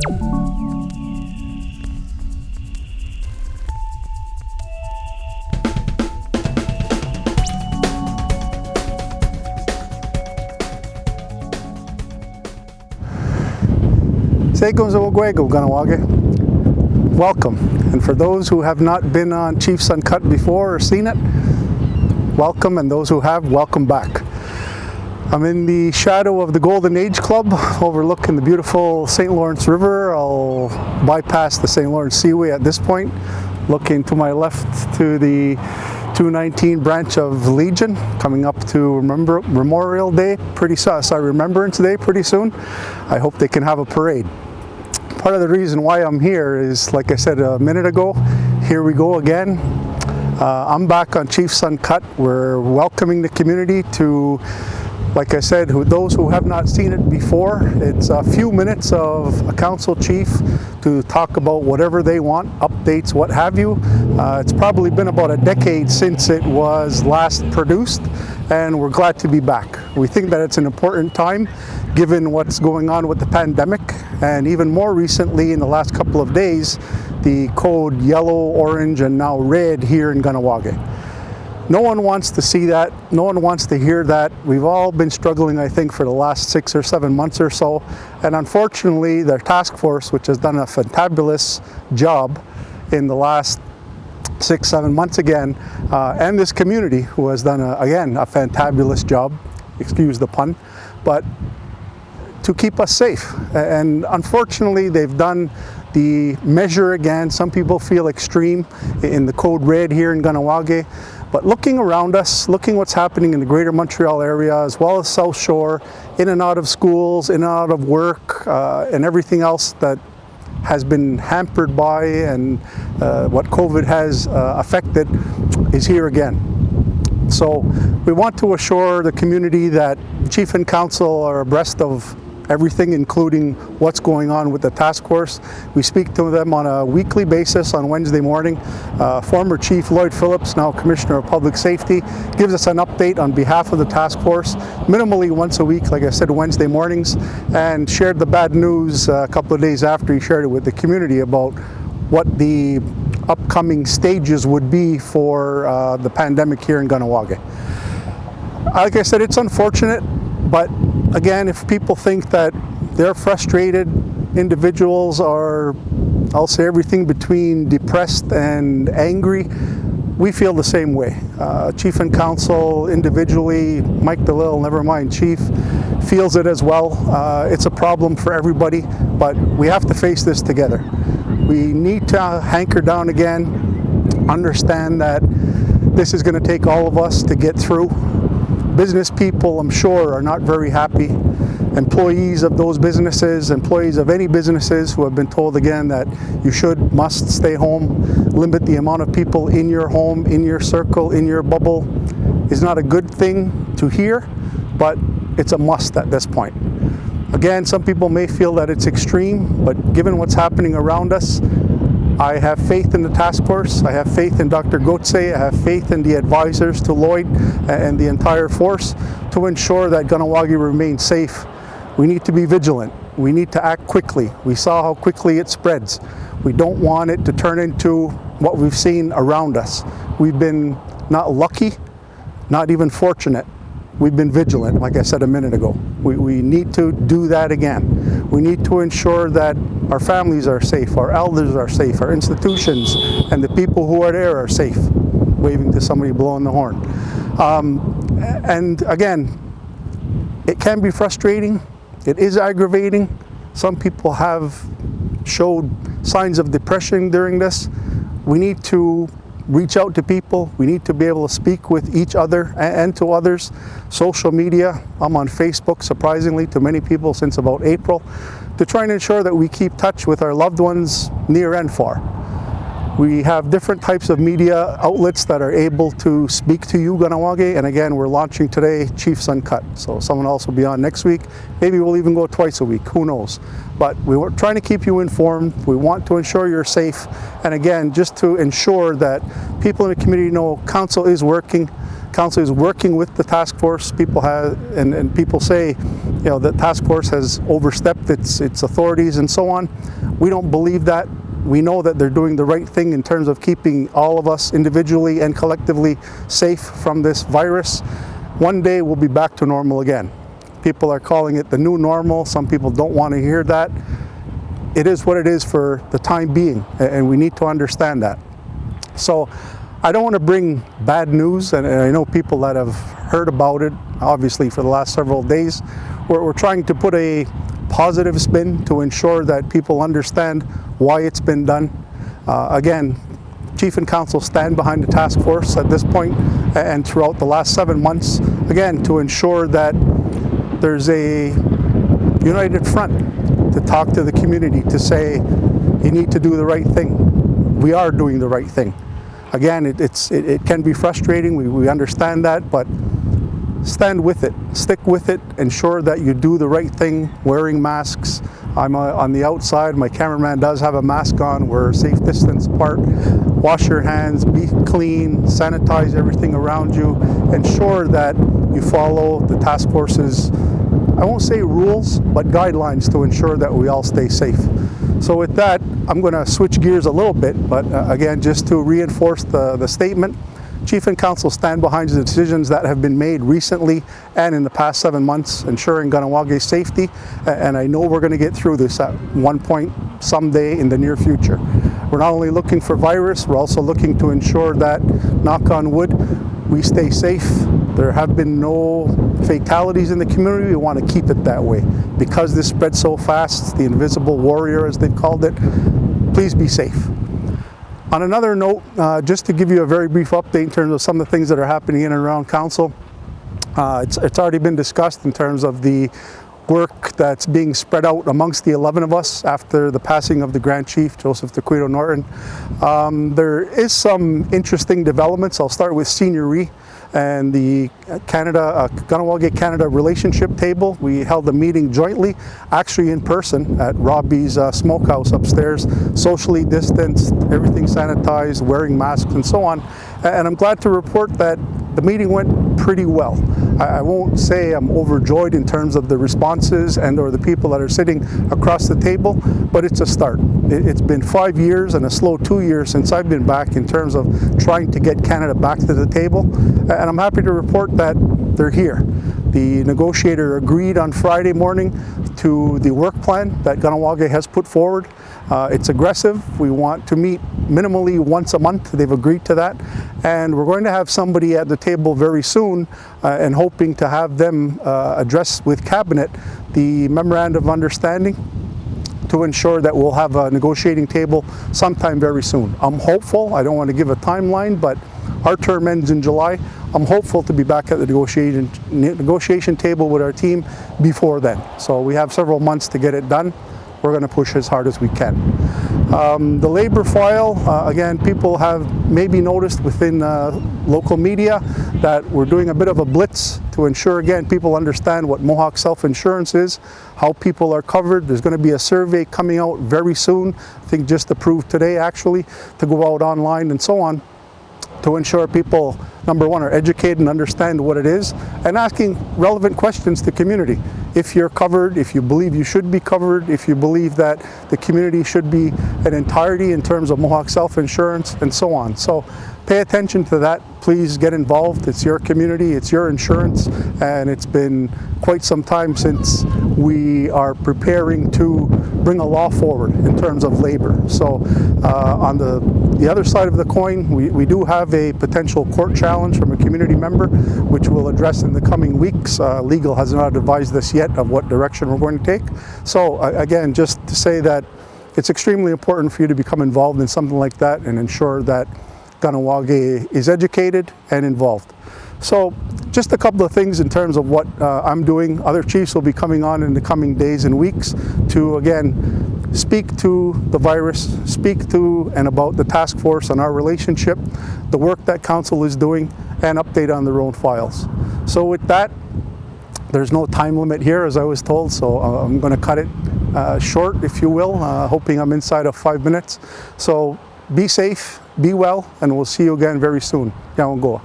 Welcome, and for those who have not been on Chiefs Uncut before or seen it, welcome, and those who have, welcome back. I'm in the shadow of the Golden Age Club, overlooking the beautiful St. Lawrence River. I'll bypass the St. Lawrence Seaway at this point, looking to my left to the 219 branch of Legion, coming up to Memorial Day, Remembrance Day pretty soon. I hope they can have a parade. Part of the reason why I'm here is, like I said a minute ago, here we go again. I'm back on Chiefs Uncut. We're welcoming the community to, like I said, those who have not seen it before. It's a few minutes of a council chief to talk about whatever they want, updates, what have you. It's probably been about a decade since it was last produced, and we're glad to be back. We think that it's an important time given what's going on with the pandemic, and even more recently in the last couple of days, the code yellow, orange, and now red here in Kahnawake. No one wants to see that. No one wants to hear that. We've all been struggling, I think, for the last 6 or 7 months or so. And unfortunately, their task force, which has done a fantabulous job in the last 6, 7 months again, and this community who has done, again, a fantabulous job, excuse the pun, but to keep us safe. And unfortunately, they've done the measure again. Some people feel extreme in the code red here in Kahnawake. But looking around us, looking what's happening in the greater Montreal area, as well as South Shore, in and out of schools, in and out of work, and everything else that has been hampered by and what COVID has affected is here again. So we want to assure the community that Chief and Council are abreast of everything, including what's going on with the task force. We speak to them on a weekly basis on Wednesday morning. Former Chief Lloyd Phillips, now Commissioner of Public Safety, gives us an update on behalf of the task force, minimally once a week, like I said, Wednesday mornings, and shared the bad news a couple of days after he shared it with the community about what the upcoming stages would be for the pandemic here in Kahnawake. Like I said, it's unfortunate, but again, if people think that they're frustrated, individuals are, I'll say, everything between depressed and angry, we feel the same way. Chief and Council individually, Mike Delisle, never mind Chief, feels it as well. It's a problem for everybody, but we have to face this together. We need to hanker down again, understand that this is going to take all of us to get through. Business people, I'm sure, are not very happy. Employees of those businesses, employees of any businesses who have been told again that you must stay home, limit the amount of people in your home, in your circle, in your bubble, is not a good thing to hear, but it's a must at this point. Again, some people may feel that it's extreme, but given what's happening around us, I have faith in the task force. I have faith in Dr. Gotse. I have faith in the advisors to Lloyd and the entire force to ensure that Kahnawake remains safe. We need to be vigilant. We need to act quickly. We saw how quickly it spreads. We don't want it to turn into what we've seen around us. We've been not lucky, not even fortunate. We've been vigilant, like I said a minute ago. We need to do that again. We need to ensure that our families are safe, our elders are safe, our institutions and the people who are there are safe. Waving to somebody blowing the horn. And again, it can be frustrating. It is aggravating. Some people have showed signs of depression during this. We need to reach out to people. We need to be able to speak with each other and to others. Social media, I'm on Facebook, surprisingly, to many people since about April, to try and ensure that we keep touch with our loved ones near and far. We have different types of media outlets that are able to speak to you, Kahnawake, and again, we're launching today Chiefs Uncut. So someone else will be on next week. Maybe we'll even go twice a week, who knows. But we were trying to keep you informed. We want to ensure you're safe. And again, just to ensure that people in the community know Council is working. Council is working with the task force. People have, and people say, the task force has overstepped its authorities and so on. We don't believe that. We know that they're doing the right thing in terms of keeping all of us individually and collectively safe from this virus. One day we'll be back to normal again. People are calling it the new normal. Some people don't want to hear that. It is what it is for the time being, and we need to understand that. So I don't want to bring bad news, and I know people that have heard about it, obviously, for the last several days. We're trying to put a positive spin to ensure that people understand why it's been done. Again, Chief and Council stand behind the task force at this point and throughout the last 7 months, again, to ensure that there's a united front to talk to the community, to say, you need to do the right thing. We are doing the right thing. Again, it can be frustrating, we understand that, but stand with it, stick with it, ensure that you do the right thing, wearing masks. I'm on the outside, my cameraman does have a mask on, we're safe distance apart. Wash your hands, be clean, sanitize everything around you, ensure that you follow the task force's, I won't say rules, but guidelines to ensure that we all stay safe. So with that, I'm going to switch gears a little bit, but again, just to reinforce the statement, Chief and Council stand behind the decisions that have been made recently and in the past 7 months, ensuring Kahnawake safety, and I know we're going to get through this at one point someday in the near future. We're not only looking for virus, we're also looking to ensure that, knock on wood, we stay safe. There have been no fatalities in the community. We want to keep it that way. Because this spread so fast, the invisible warrior, as they've called it, please be safe. On another note, just to give you a very brief update in terms of some of the things that are happening in and around Council, it's already been discussed in terms of the work that's being spread out amongst the 11 of us after the passing of the Grand Chief, Joseph Tequito Norton. There is some interesting developments. I'll start with Senioree and the Kahnawake Canada relationship table. We held a meeting jointly, actually in person at Robbie's smokehouse upstairs, socially distanced, everything sanitized, wearing masks and so on. And I'm glad to report that the meeting went pretty well. I won't say I'm overjoyed in terms of the responses and or the people that are sitting across the table, but it's a start. It's been 5 years and a slow 2 years since I've been back in terms of trying to get Canada back to the table, and I'm happy to report that they're here. The negotiator agreed on Friday morning to the work plan that Kahnawake has put forward. It's aggressive. We want to meet minimally once a month. They've agreed to that. And we're going to have somebody at the table very soon and hoping to have them address with Cabinet the Memorandum of Understanding to ensure that we'll have a negotiating table sometime very soon. I'm hopeful. I don't want to give a timeline, but our term ends in July. I'm hopeful to be back at the negotiation table with our team before then. So we have several months to get it done. We're going to push as hard as we can. The labor file, again, people have maybe noticed within local media that we're doing a bit of a blitz to ensure, again, people understand what Mohawk self-insurance is, how people are covered. There's going to be a survey coming out very soon, I think just approved today actually, to go out online and so on, to ensure people, number one, are educated and understand what it is, and asking relevant questions to community. If you're covered, if you believe you should be covered, if you believe that the community should be an entirety in terms of Mohawk self-insurance, and so on. So pay attention to that. Please get involved. It's your community, it's your insurance, and it's been quite some time since we are preparing to bring a law forward in terms of labor. So on the other side of the coin, we do have a potential court challenge from a community member, which we'll address in the coming weeks. Legal has not advised us yet of what direction we're going to take. So again, just to say that it's extremely important for you to become involved in something like that and ensure that Kahnawake is educated and involved. So just a couple of things in terms of what I'm doing. Other chiefs will be coming on in the coming days and weeks to, again, speak to the virus, speak to and about the task force and our relationship, the work that Council is doing, and update on their own files. So with that, there's no time limit here, as I was told, so I'm going to cut it short, if you will, hoping I'm inside of 5 minutes. So be safe, be well, and we'll see you again very soon. Yawangoa.